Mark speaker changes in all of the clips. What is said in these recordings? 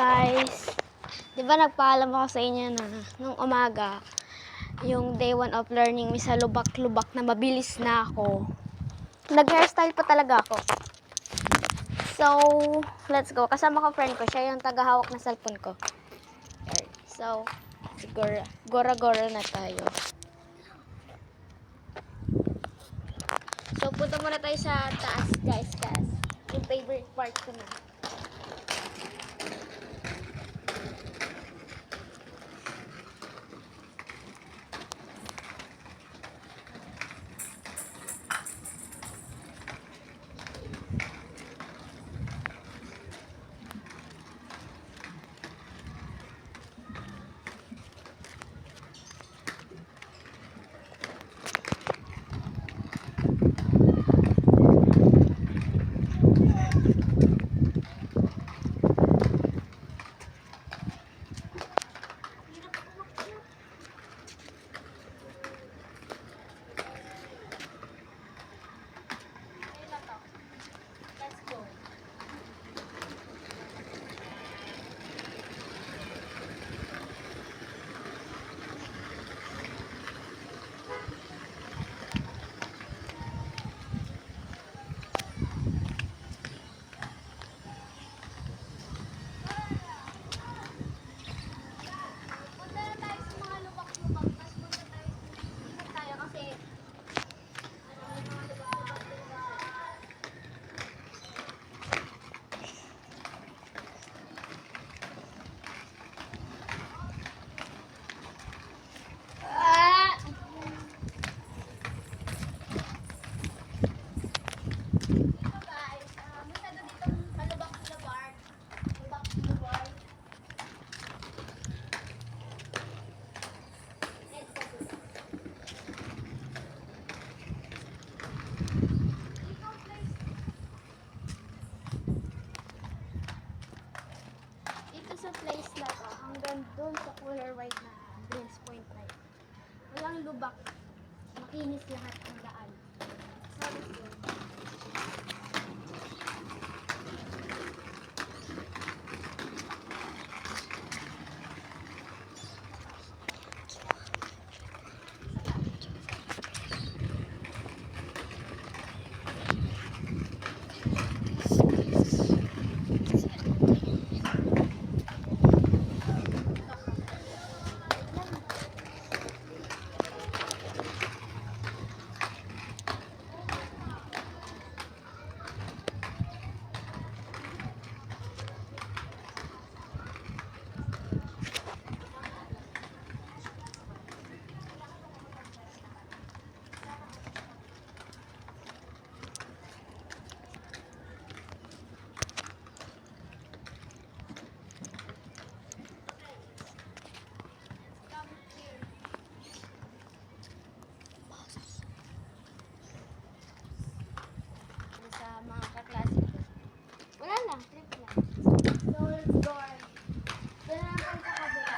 Speaker 1: guys! Di ba nagpaalam ako sa inyo na nung umaga, yung day 1 of learning, may sa lubak-lubak na mabilis na ako. Nag-hairstyle pa talaga ako. So, let's go. Kasama ko friend ko, siya yung tagahawak na cellphone ko. So, siguro, gora-gora na tayo. So, punta muna tayo sa taas, guys. Yung favorite part ko na. Sa place na to, hanggang doon sa color white na Greens Point na yun. Walang lubak. Makinis lahat ng daan. Sabi ko. Mga kaklase ko. Wala lang, trip lang. So, let's go. Doon na lang sa kabila.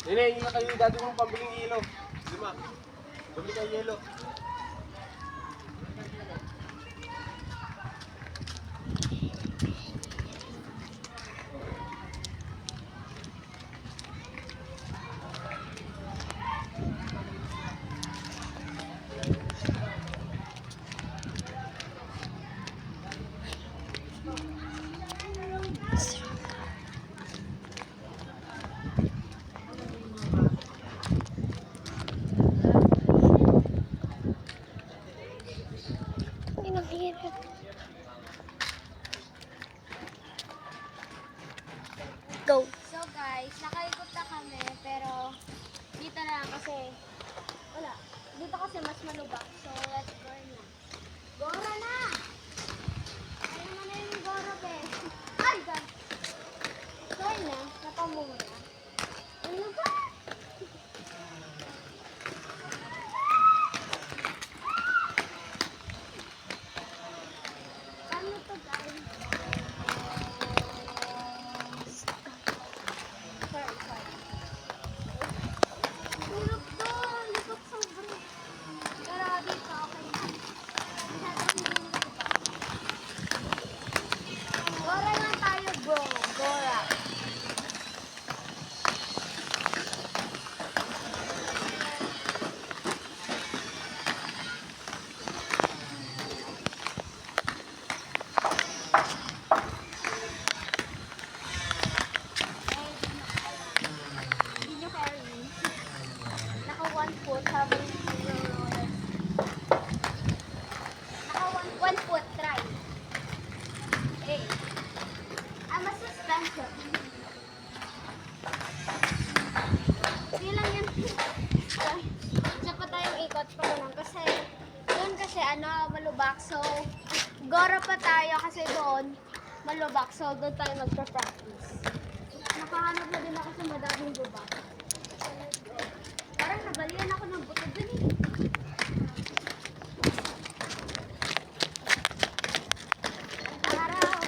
Speaker 2: Nene, hinga kayo yung dati mong pambiling yelo. Lima. Bumili kayo yelo.
Speaker 1: go. So guys, nakaikot na kami pero dito na lang kasi wala. Dito kasi mas malubak. So let's go na. Gora na! Ano mo na yung gora, be? Ay, God! So na, napamuna. Ano ba? Ano to, guys? Sorry. Hirap to. Hirap sobra. Pero dito, okay na. Masyadong hindi malubak. Gora lang tayo, bro. Gora. Hindi nyo carry. Naka 1 foot habang nag-roller. Naka 1 foot, try. Eh. Mas suspension. Hindi lang yan. Isa pa tayong ikot pa ganun. Kasi, doon kasi malubak. So, gora pa tayo kasi doon malubak. So, doon tayo magpa-practice. Nakahanap na din ako sa madaming lubak. Parang nabalian ako ng buto dun eh. Araw,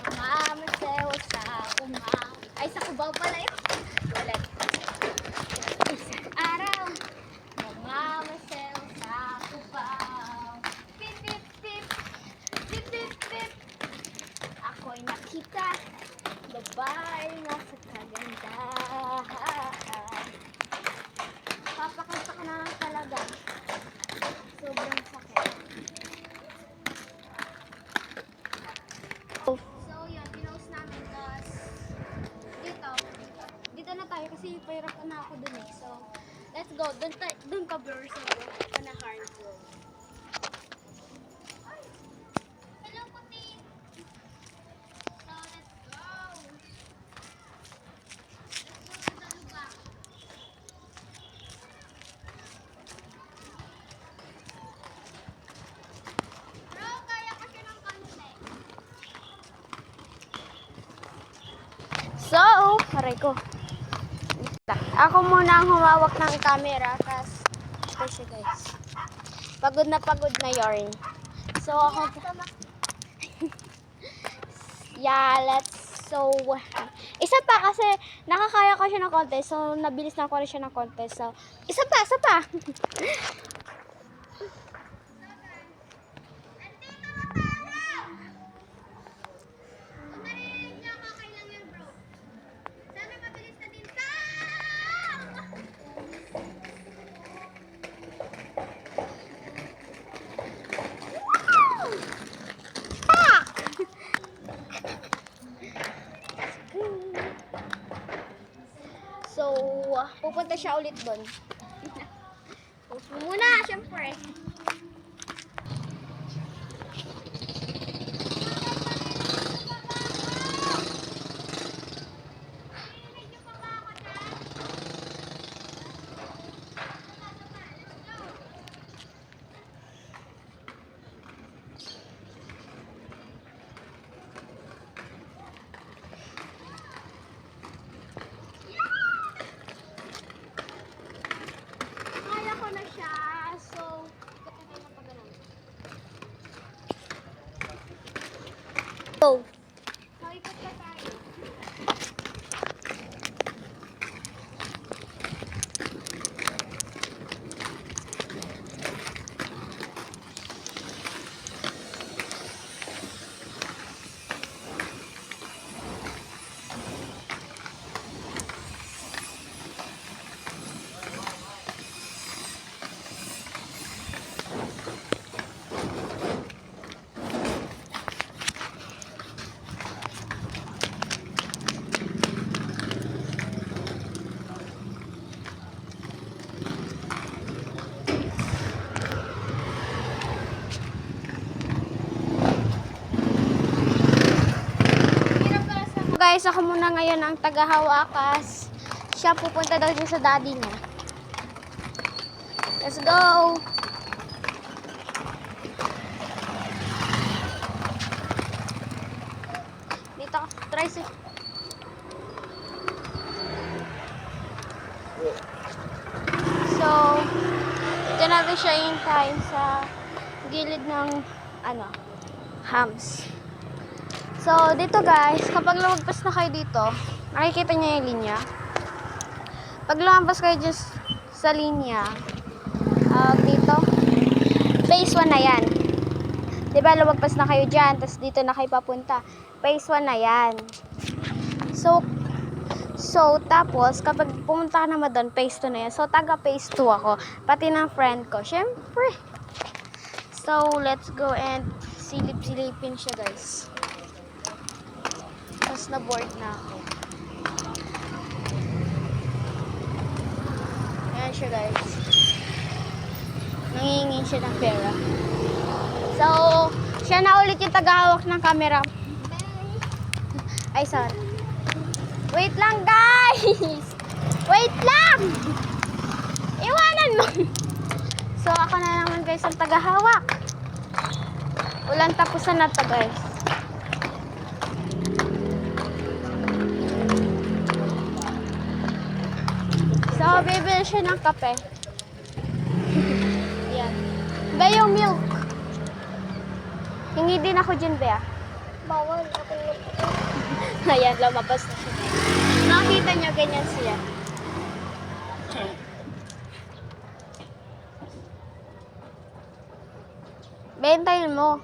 Speaker 1: namamasew sa umaw. Ay, sa Cubao pala yun. Ulit. Isang araw, namamasew sa Cubao. Pip, pip, pip. Pip, pip, pip. Ako'y nakita, babae na sa kagandahan. Papakanta ka na lang talaga. Sobrang sakit. So, yun, pinost namin. Tapos, dito na tayo kasi pahirap na ako dun eh. So, let's go. Dun ka, blur sa panaharn ko. Hello, puti! So, let's go! Let's go to the lubak. Bro, kaya ko siya ng konti. So, aray ko. Ako muna ang humawak ng camera, tas ito siya guys. Pagod na yarn. So, ako... Yeah, isa pa kasi nakakaya ko siya ng konti. So, nabilis na ko rin siya ng konti. So, isa pa. So, pupunta siya ulit doon. Post mo muna, syempre. Kaya ko na siya. So, ikot na tayo ng pagano'n. So, ikot na tayo. guys, ako muna ngayon ang tagahawakas. Siya pupunta daw dyan sa daddy niya. Let's go! Dito ako. Tricycle. So, dito natin siya hintayin sa gilid ng hams. So, dito guys, kapag lumagpas na kayo dito, nakikita niyo yung linya. Pag lumagpas kayo dyan sa linya, dito, phase 1 na yan. Diba, lumagpas na kayo dyan, tapos dito na kayo papunta. Phase 1 na yan. So, tapos, kapag pumunta ka naman doon, phase 2 na yan. So, taga phase 2 ako. Pati ng friend ko. Syempre. So, let's go and silip-silipin siya, guys. Tapos, na-board na ako. Ayan siya, guys. Nangihingi siya ng pera. So, siya na ulit yung tagahawak ng camera. Ay, sorry. Wait lang, guys! Wait lang! Iwanan mo! So, ako na naman, guys, ang tagahawak. Walang tapusan na to, guys. So, bibili siya ng kape. Yan. Ba yung milk? Hingi din ako dyan, Bea.
Speaker 3: Bawal ako yung
Speaker 1: Ayan, lumabas na siya. Nakita niyo, ganyan siya. Bentayin mo.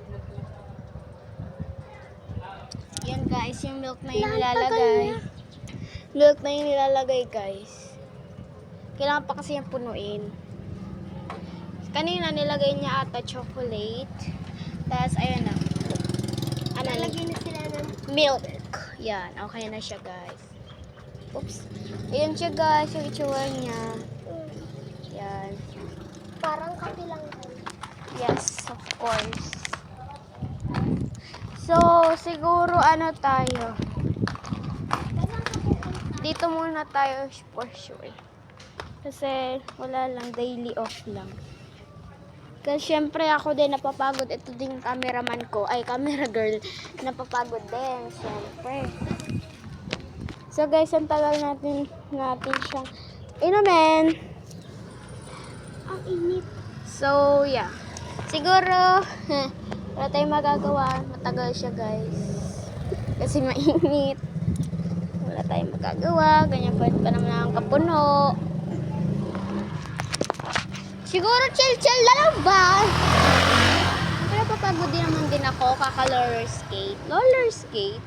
Speaker 1: Yan guys, yung milk na yung nilalagay. Milk na yung nilalagay guys. Kailangan pa kasi yung punuin. Kanina nilagay niya ata chocolate. Tapos ayun na.
Speaker 3: Lalagyan na sila ng
Speaker 1: Milk. Yan, okay na siya guys. Oops. Ayan siya guys, yung itsura niya. Yan.
Speaker 3: parang kape lang.
Speaker 1: Yes, of course. So, siguro ano tayo? Dito muna tayo for sure. Kasi wala lang, daily off lang. Kasi syempre ako din napapagod. Ito din yung cameraman ko. Ay, camera girl. Napapagod din. Syempre. So guys, ang tagal natin siyang inumin.
Speaker 3: Ang init.
Speaker 1: So, yeah. Siguro, wala tayong magagawa. Matagal siya guys. Kasi mainit. Wala tayong magagawa. Ganyan pa naman ang kapuno. Siguro chill-chill na lang ba? Pero papagod din naman din ako kaka-roller skate. Roller skate?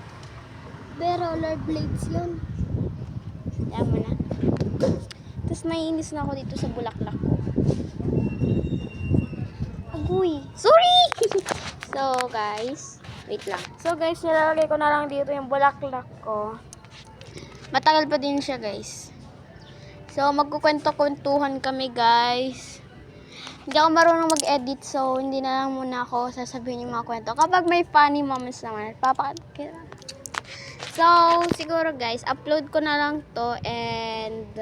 Speaker 3: Pero rollerblades yun.
Speaker 1: Ayan mo na. Tapos naiinis na ako dito sa bulaklak ko. Agoy! Sorry! So guys, wait lang. So guys, nilalagay ko na lang dito yung bulaklak ko. Matagal pa din siya guys. So magkukwento-kwentuhan kami guys. Hindi ako marunong mag-edit, so hindi na lang muna ako sasabihin yung mga kwento. Kapag may funny moments naman, papakita. So, siguro guys, upload ko na lang to and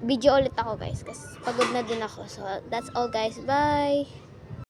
Speaker 1: video ulit ako guys kasi pagod na din ako. So, that's all guys. Bye!